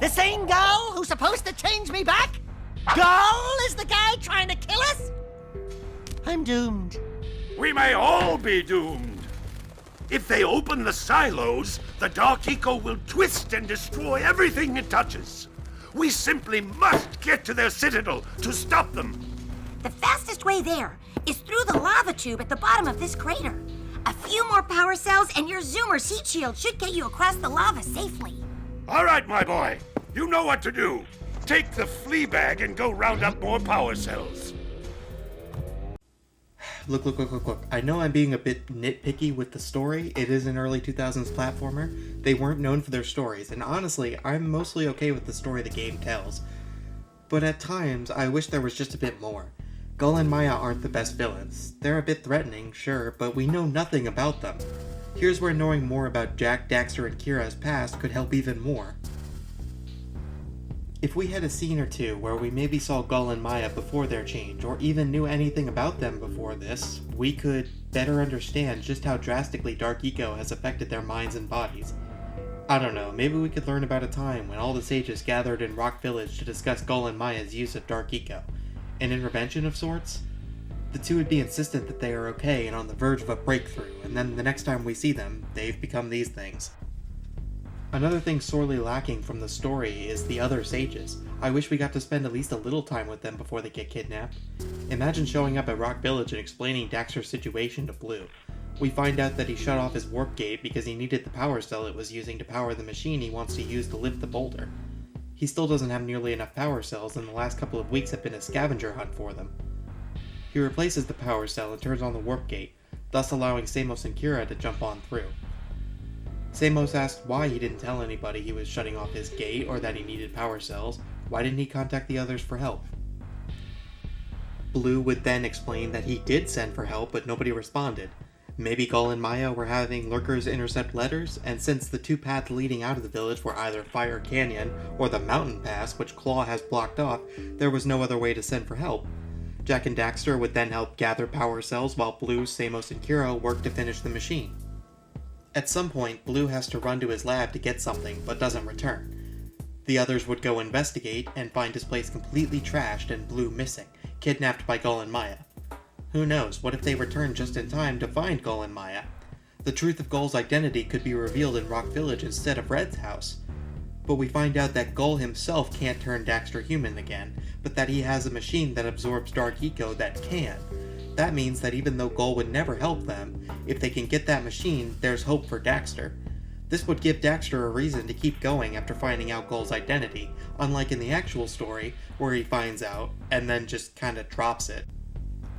The same Gull who's supposed to change me back? Gull is the guy trying to kill us? I'm doomed. We may all be doomed. If they open the silos, the Dark Eco will twist and destroy everything it touches. We simply must get to their citadel to stop them. The fastest way there is through the lava tube at the bottom of this crater. A few more power cells and your Zoomer's heat shield should get you across the lava safely. All right, my boy. You know what to do. Take the flea bag and go round up more power cells. Look. I know I'm being a bit nitpicky with the story. It is an early 2000s platformer. They weren't known for their stories, and honestly, I'm mostly okay with the story the game tells. But at times, I wish there was just a bit more. Gull and Maya aren't the best villains. They're a bit threatening, sure, but we know nothing about them. Here's where knowing more about Jak, Daxter, and Kira's past could help even more. If we had a scene or two where we maybe saw Gull and Maya before their change, or even knew anything about them before this, we could better understand just how drastically Dark Eco has affected their minds and bodies. I don't know, maybe we could learn about a time when all the sages gathered in Rock Village to discuss Gull and Maya's use of Dark Eco. An intervention of sorts? The two would be insistent that they are okay and on the verge of a breakthrough, and then the next time we see them, they've become these things. Another thing sorely lacking from the story is the other sages. I wish we got to spend at least a little time with them before they get kidnapped. Imagine showing up at Rock Village and explaining Daxter's situation to Blue. We find out that he shut off his warp gate because he needed the power cell it was using to power the machine he wants to use to lift the boulder. He still doesn't have nearly enough power cells, and the last couple of weeks have been a scavenger hunt for them. He replaces the power cell and turns on the warp gate, thus allowing Samos and Kira to jump on through. Samos asked why he didn't tell anybody he was shutting off his gate or that he needed power cells. Why didn't he contact the others for help? Blue would then explain that he did send for help, but nobody responded. Maybe Gull and Maya were having lurkers intercept letters, and since the two paths leading out of the village were either Fire Canyon or the Mountain Pass, which Claw has blocked off, there was no other way to send for help. Jak and Daxter would then help gather power cells while Blue, Samos, and Kira worked to finish the machine. At some point, Blue has to run to his lab to get something, but doesn't return. The others would go investigate and find his place completely trashed and Blue missing, kidnapped by Gull and Maya. Who knows, what if they returned just in time to find Gull and Maya? The truth of Gull's identity could be revealed in Rock Village instead of Red's house. But we find out that Gull himself can't turn Daxter human again, but that he has a machine that absorbs Dark Eco that can. That means that even though Gull would never help them, if they can get that machine, there's hope for Daxter. This would give Daxter a reason to keep going after finding out Gull's identity, unlike in the actual story, where he finds out, and then just kinda drops it.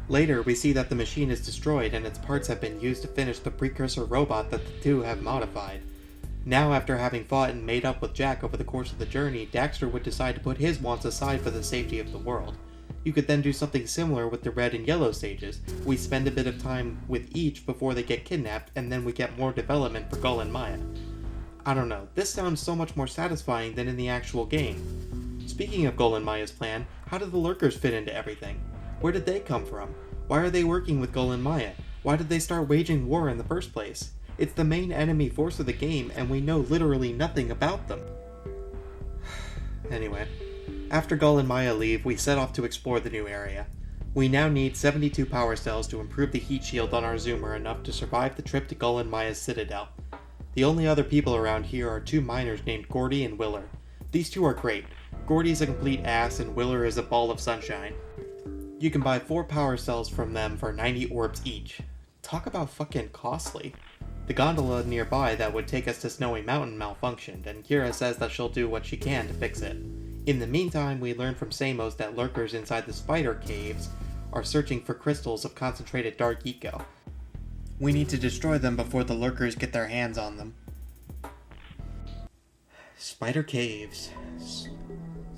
Later, we see that the machine is destroyed and its parts have been used to finish the precursor robot that the two have modified. Now, after having fought and made up with Jak over the course of the journey, Daxter would decide to put his wants aside for the safety of the world. You could then do something similar with the Red and Yellow sages. We spend a bit of time with each before they get kidnapped, and then we get more development for Gull and Maya. I don't know, this sounds so much more satisfying than in the actual game. Speaking of Gull and Maya's plan, how did the Lurkers fit into everything? Where did they come from? Why are they working with Gull and Maya? Why did they start waging war in the first place? It's the main enemy force of the game, and we know literally nothing about them. Anyway, after Gull and Maya leave, we set off to explore the new area. We now need 72 power cells to improve the heat shield on our Zoomer enough to survive the trip to Gull and Maya's citadel. The only other people around here are two miners named Gordy and Willer. These two are great. Gordy's a complete ass and Willer is a ball of sunshine. You can buy 4 power cells from them for 90 orbs each. Talk about fucking costly. The gondola nearby that would take us to Snowy Mountain malfunctioned, and Kira says that she'll do what she can to fix it. In the meantime, we learn from Samos that lurkers inside the spider caves are searching for crystals of concentrated Dark Eco. We need to destroy them before the lurkers get their hands on them. Spider Caves.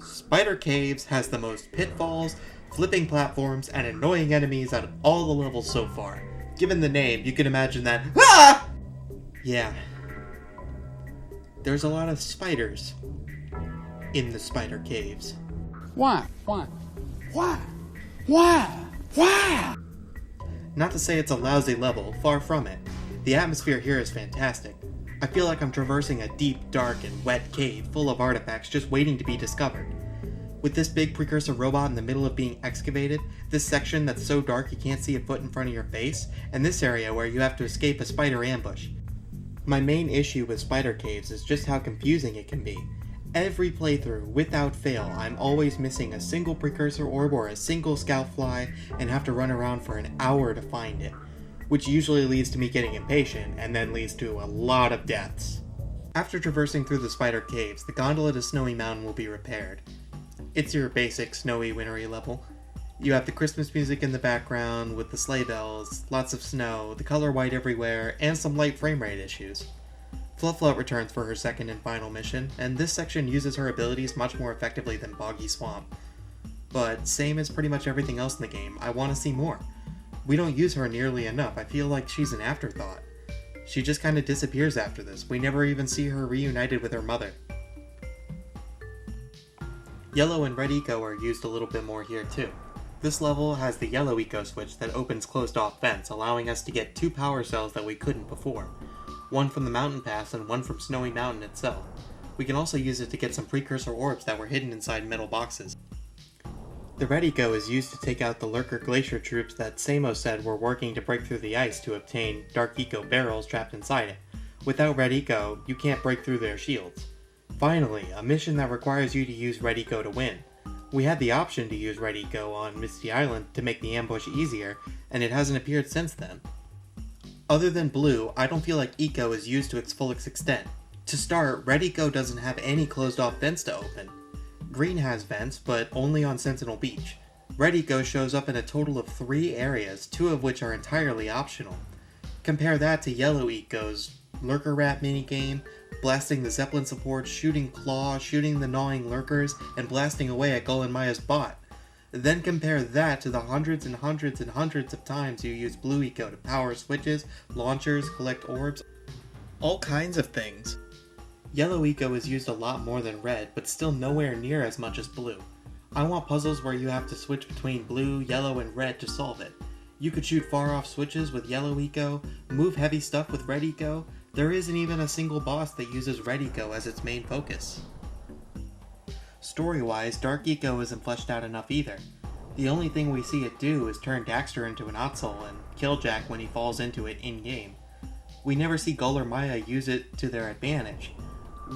Spider Caves has the most pitfalls, flipping platforms, and annoying enemies out of all the levels so far. Given the name, you can imagine that. Ah! Yeah. There's a lot of spiders in the Spider Caves. Why? Not to say it's a lousy level, far from it. The atmosphere here is fantastic. I feel like I'm traversing a deep, dark, and wet cave full of artifacts just waiting to be discovered. With this big precursor robot in the middle of being excavated, this section that's so dark you can't see a foot in front of your face, and this area where you have to escape a spider ambush. My main issue with Spider Caves is just how confusing it can be. Every playthrough, without fail, I'm always missing a single precursor orb or a single scout fly and have to run around for an hour to find it, which usually leads to me getting impatient and then leads to a lot of deaths. After traversing through the Spider Caves, the gondola to Snowy Mountain will be repaired. It's your basic snowy, wintry level. You have the Christmas music in the background with the sleigh bells, lots of snow, the color white everywhere, and some light frame rate issues. Flufflut returns for her second and final mission, and this section uses her abilities much more effectively than Boggy Swamp. But same as pretty much everything else in the game, I want to see more. We don't use her nearly enough. I feel like she's an afterthought. She just kinda disappears after this. We never even see her reunited with her mother. Yellow and red eco are used a little bit more here too. This level has the yellow eco switch that opens closed off vents, allowing us to get 2 power cells that we couldn't before. One from the mountain pass and one from Snowy Mountain itself. We can also use it to get some precursor orbs that were hidden inside metal boxes. The red eco is used to take out the lurker glacier troops that Samo said were working to break through the ice to obtain dark eco barrels trapped inside it. Without red eco, you can't break through their shields. Finally, a mission that requires you to use red eco to win. We had the option to use red eco on Misty Island to make the ambush easier, and it hasn't appeared since then. Other than blue, I don't feel like eco is used to its fullest extent. To start, red eco doesn't have any closed off vents to open. Green has vents, but only on Sentinel Beach. Red eco shows up in a total of 3 areas, 2 of which are entirely optional. Compare that to yellow eco's Lurker Rat minigame, blasting the Zeppelin support, shooting Claw, shooting the gnawing lurkers, and blasting away at Gull and Maya's bot. Then compare that to the hundreds and hundreds and hundreds of times you use blue eco to power switches, launchers, collect orbs, all kinds of things. Yellow eco is used a lot more than red, but still nowhere near as much as blue. I want puzzles where you have to switch between blue, yellow, and red to solve it. You could shoot far off switches with yellow eco, move heavy stuff with red eco. There isn't even a single boss that uses red eco as its main focus. Story-wise, dark eco isn't fleshed out enough either. The only thing we see it do is turn Daxter into an Ottsel and kill Jak when he falls into it in-game. We never see Gull or Maya use it to their advantage.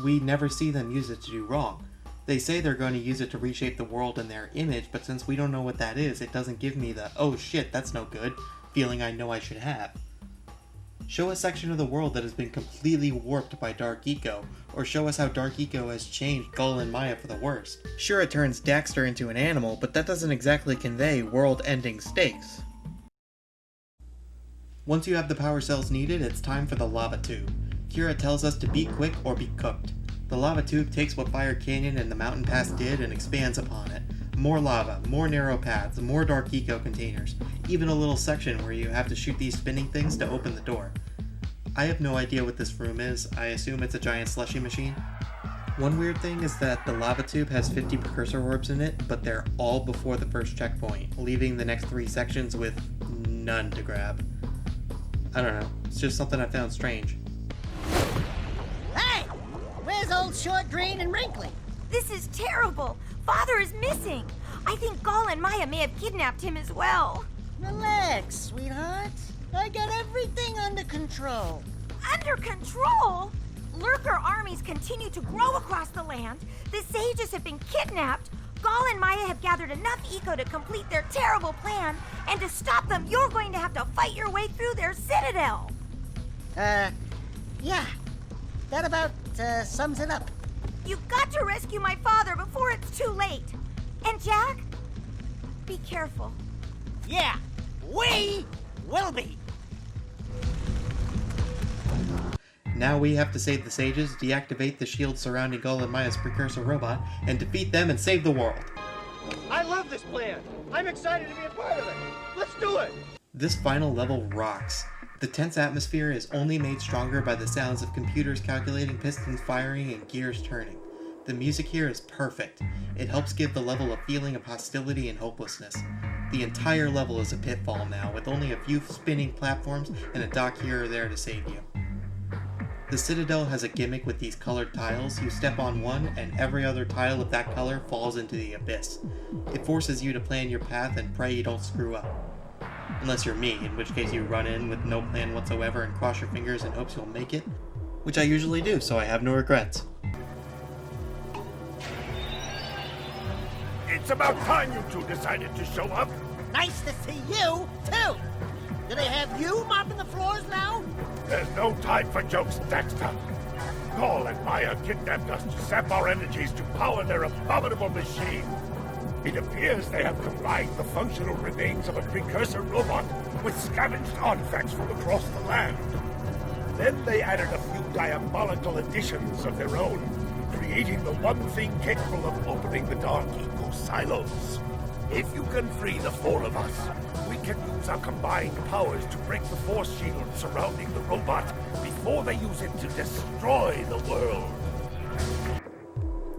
We never see them use it to do wrong. They say they're going to use it to reshape the world in their image, but since we don't know what that is, it doesn't give me the, oh shit, that's no good, feeling I know I should have. Show a section of the world that has been completely warped by dark eco, or show us how dark eco has changed Gull and Maya for the worst. Sure, it turns Daxter into an animal, but that doesn't exactly convey world-ending stakes. Once you have the power cells needed, it's time for the lava tube. Kira tells us to be quick or be cooked. The lava tube takes what Fire Canyon and the Mountain Pass did and expands upon it. More lava, more narrow paths, more dark eco containers, even a little section where you have to shoot these spinning things to open the door. I have no idea what this room is. I assume it's a giant slushy machine. One weird thing is that the lava tube has 50 precursor orbs in it, but they're all before the first checkpoint, leaving the next 3 sections with none to grab. I don't know, it's just something I found strange. Hey! Where's old Short, Green, and Wrinkly? This is terrible. Father is missing. I think Gull and Maya may have kidnapped him as well. Relax, sweetheart. I got everything under control. Under control? Lurker armies continue to grow across the land. The sages have been kidnapped. Gull and Maya have gathered enough eco to complete their terrible plan. And to stop them, you're going to have to fight your way through their citadel. Yeah. That about sums it up. You've got to rescue my father before it's too late. And Jak, be careful. Yeah, we will be. Now we have to save the sages, deactivate the shield surrounding Gull and Maya's precursor robot, and defeat them and save the world. I love this plan! I'm excited to be a part of it! Let's do it! This final level rocks. The tense atmosphere is only made stronger by the sounds of computers calculating, pistons firing, and gears turning. The music here is perfect. It helps give the level a feeling of hostility and hopelessness. The entire level is a pitfall now, with only a few spinning platforms and a dock here or there to save you. The Citadel has a gimmick with these colored tiles. You step on one, and every other tile of that color falls into the abyss. It forces you to plan your path and pray you don't screw up. Unless you're me, in which case you run in with no plan whatsoever and cross your fingers in hopes you'll make it, which I usually do, so I have no regrets. It's about time you two decided to show up. Nice to see you, too! Do they have you mopping the floors now? There's no time for jokes, Daxter. Gall and Maya kidnapped us to sap our energies to power their abominable machine. It appears they have combined the functional remains of a precursor robot with scavenged artifacts from across the land. Then they added a few diabolical additions of their own, creating the one thing capable of opening the Dark Eco silos. If you can free the four of us, we can use our combined powers to break the force shield surrounding the robot before they use it to destroy the world.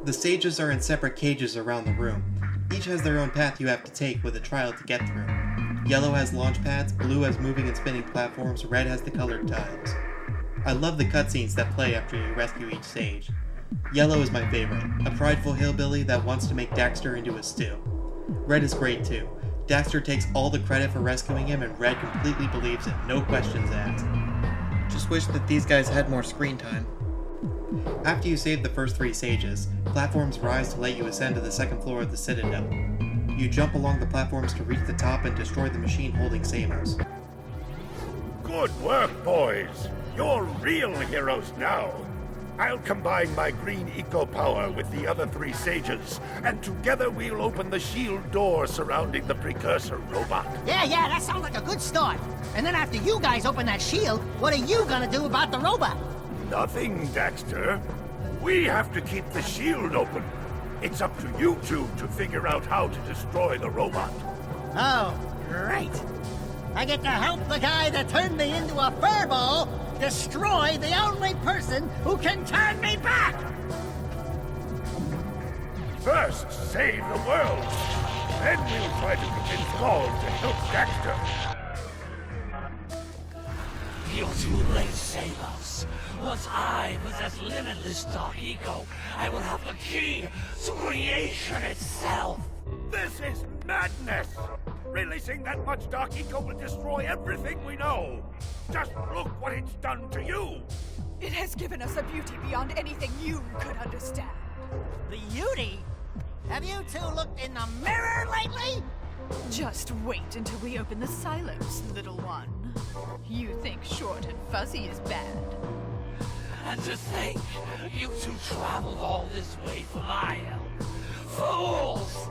The sages are in separate cages around the room. Each has their own path you have to take with a trial to get through. Yellow has launch pads, blue has moving and spinning platforms, red has the colored tiles. I love the cutscenes that play after you rescue each sage. Yellow is my favorite, a prideful hillbilly that wants to make Daxter into a stew. Red is great too. Daxter takes all the credit for rescuing him and Red completely believes it, no questions asked. Just wish that these guys had more screen time. After you save the first three sages, platforms rise to let you ascend to the second floor of the Citadel. You jump along the platforms to reach the top and destroy the machine holding Samos. Good work, boys. You're real heroes now. I'll combine my green eco power with the other three sages, and together we'll open the shield door surrounding the precursor robot. Yeah, that sounds like a good start. And then after you guys open that shield, what are you gonna do about the robot? Nothing, Daxter. We have to keep the shield open. It's up to you two to figure out how to destroy the robot. Oh, great. I get to help the guy that turned me into a furball destroy the only person who can turn me back! First, save the world. Then we'll try to convince Gall to help Daxter. You're too late, Samos. Once I possess limitless Dark Eco, I will have the key to creation itself. This is madness! Releasing that much Dark Eco will destroy everything we know. Just look what it's done to you. It has given us a beauty beyond anything you could understand. Beauty? Have you two looked in the mirror lately? Just wait until we open the silos, little one. You think short and fuzzy is bad. And to think, you two traveled all this way for my help. Fools!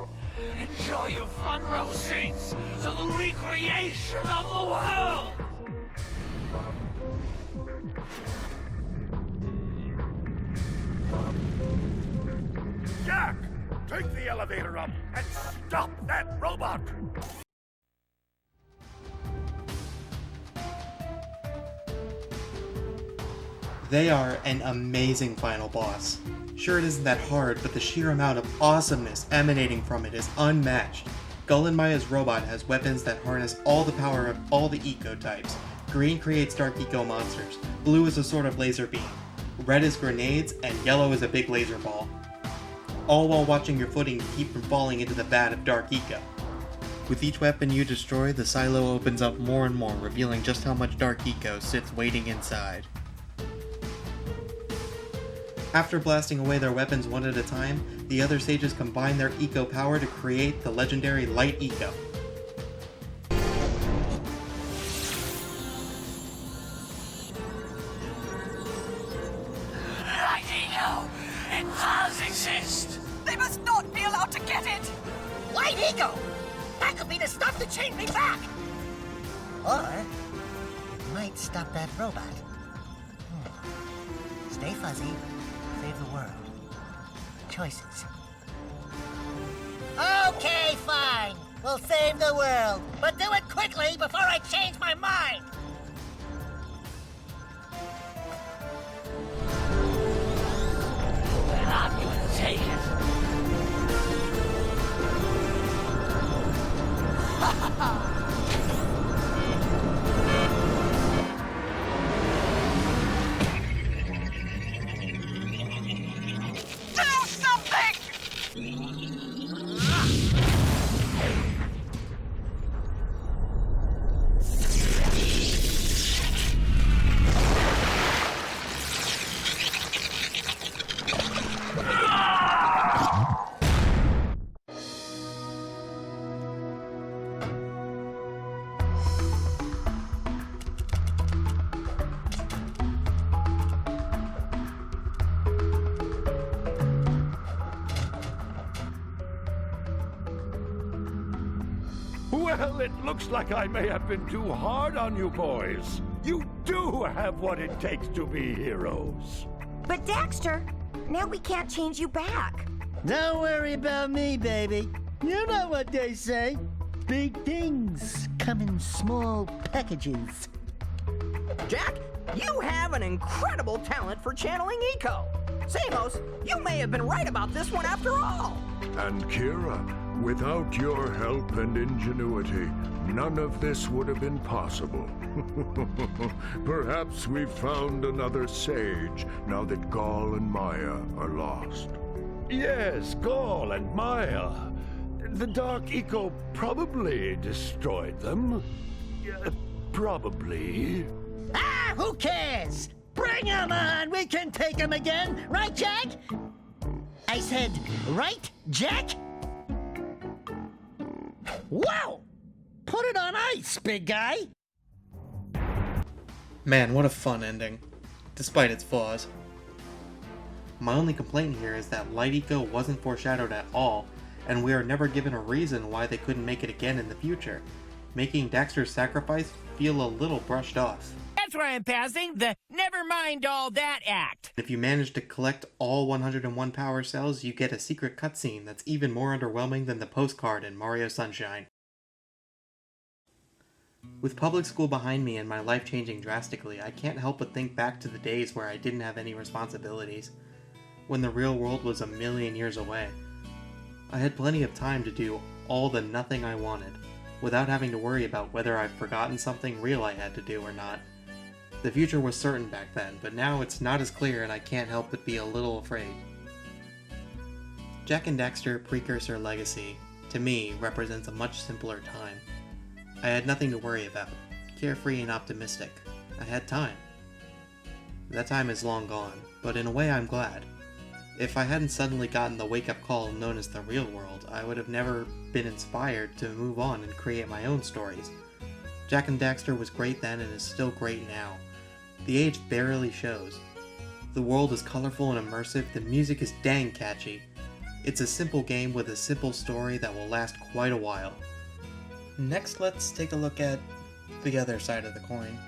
Enjoy your front row seats to the recreation of the world! Jak! Take the elevator up and stop that robot! They are an amazing final boss. Sure, it isn't that hard, but the sheer amount of awesomeness emanating from it is unmatched. Gull and Maya's robot has weapons that harness all the power of all the eco types. Green creates dark eco monsters, blue is a sort of laser beam, red is grenades, and yellow is a big laser ball. All while watching your footing to keep from falling into the vat of dark eco. With each weapon you destroy, the silo opens up more and more, revealing just how much dark eco sits waiting inside. After blasting away their weapons one at a time, the other sages combine their eco power to create the legendary Light Eco. Light Eco! It does exist! They must not be allowed to get it! Light Eco! That could be the stuff to chain me back! Or it might stop that robot. Stay fuzzy. Save the world. Choices. Okay, fine. We'll save the world. But do it quickly before I change my mind. Then I'm gonna take it. Do something! Well, it looks like I may have been too hard on you boys. You do have what it takes to be heroes. But Daxter, now we can't change you back. Don't worry about me, baby. You know what they say. Big things come in small packages. Jack, you have an incredible talent for channeling Eco. Samos, you may have been right about this one after all. And Kira, without your help and ingenuity, none of this would have been possible. Perhaps we've found another sage now that Gaul and Maya are lost. Yes, Gaul and Maya. The Dark Eco probably destroyed them. Probably. Ah, who cares? Bring 'em on! We can take 'em again! Right, Jack? I said, right, Jack? Wow! Put it on ice, big guy! Man, what a fun ending, despite its flaws. My only complaint here is that Light Eco wasn't foreshadowed at all, and we are never given a reason why they couldn't make it again in the future, making Daxter's sacrifice feel a little brushed off. That's why I'm passing the never mind all that act. If you manage to collect all 101 power cells, you get a secret cutscene that's even more underwhelming than the postcard in Mario Sunshine. With public school behind me and my life changing drastically, I can't help but think back to the days where I didn't have any responsibilities, when the real world was a million years away. I had plenty of time to do all the nothing I wanted, without having to worry about whether I've forgotten something real I had to do or not. The future was certain back then, but now it's not as clear and I can't help but be a little afraid. Jak and Daxter Precursor Legacy, to me, represents a much simpler time. I had nothing to worry about, carefree and optimistic. I had time. That time is long gone, but in a way I'm glad. If I hadn't suddenly gotten the wake-up call known as the real world, I would have never been inspired to move on and create my own stories. Jak and Daxter was great then and is still great now. The age barely shows. The world is colorful and immersive, the music is dang catchy. It's a simple game with a simple story that will last quite a while. Next, let's take a look at the other side of the coin.